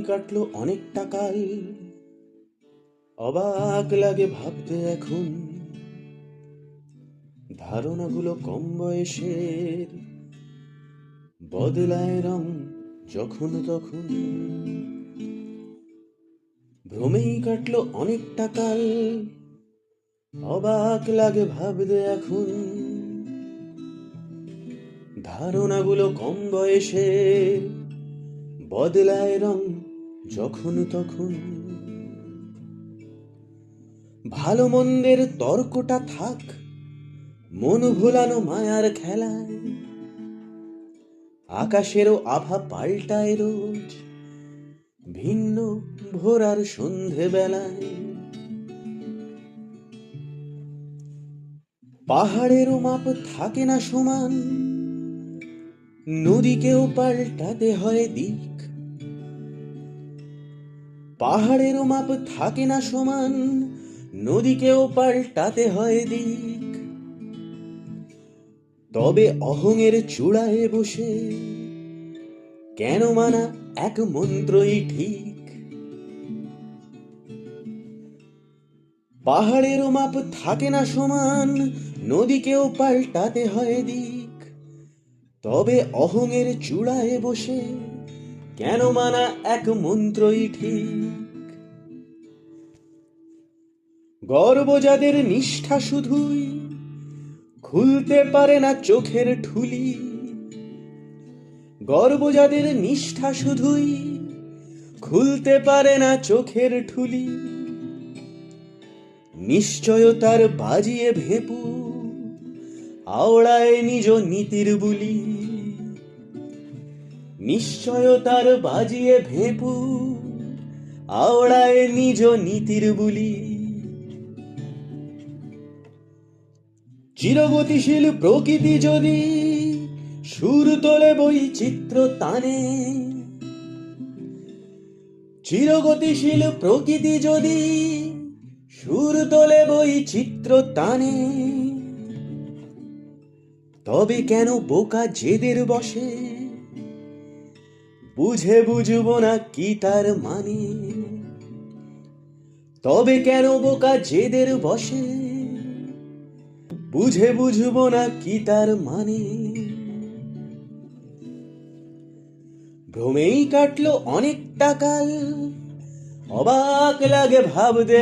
কাটলো অনেকটা কাল, অবাক লাগে ভাবতে এখন। ধারণাগুলো কম বয়সের, বদলায় রং যখন তখন। ভ্রমেই কাটলো অনেকটা কাল, অবাক লাগে ভাবতে এখন। ধারণাগুলো কম বয়সের, বদলায় রং যখন তখন। ভালো মন্দের তর্কটা থাক, মন ভোলানো মায়ার খেলায়। আকাশেরও আভা পাল্টায় রোজ, ভিন্ন ভোরার সন্ধে বেলায়। পাহাড়েরও মাপ থাকে না সমান, নদীকেও পাল্টাতে হয় দিক। পাহাড়েরও মাপ থাকে না সমান, নদীকেও পাল্টাতে হয় দিক। তবে অহংয়ের চূড়ায় বসে কেন মানা এক মন্ত্রই ঠিক। পাহাড়েরও মাপ থাকে না সমান, নদীকেও পাল্টাতে হয় দিক। তবে অহংয়ের চূড়ায় বসে কেন মানা এক মন্ত্রই ঠিক। গর্ব যাদের নিষ্ঠা শুধুই খুলতে পারে না চোখের ঠুলি। গর্ব যাদের নিষ্ঠা শুধুই খুলতে পারে না চোখের ঠুলি। নিশ্চয়তার বাজিয়ে ভেপু আওড়ায় নিজ নীতির বুলি। নিশ্চয়তার বাজিয়ে ভেপু আওড়ায় নিজ নীতির বুলি। চিরগতিশীল প্রকৃতি যদি সুর তোলে বৈচিত্র্য টানে। চিরগতিশীল প্রকৃতি যদি সুর তোলে বৈচিত্র্য টানে। তবে কেন বোকা জেদের বসে বুঝে বুঝবো না কি তার মানে। তবে কেন বোকা জেদের বসে বুঝে বুঝবো না কি তার মানে। ভ্রমেই কাটলো অনেকটা কাল, অবাক লাগে ভাবতে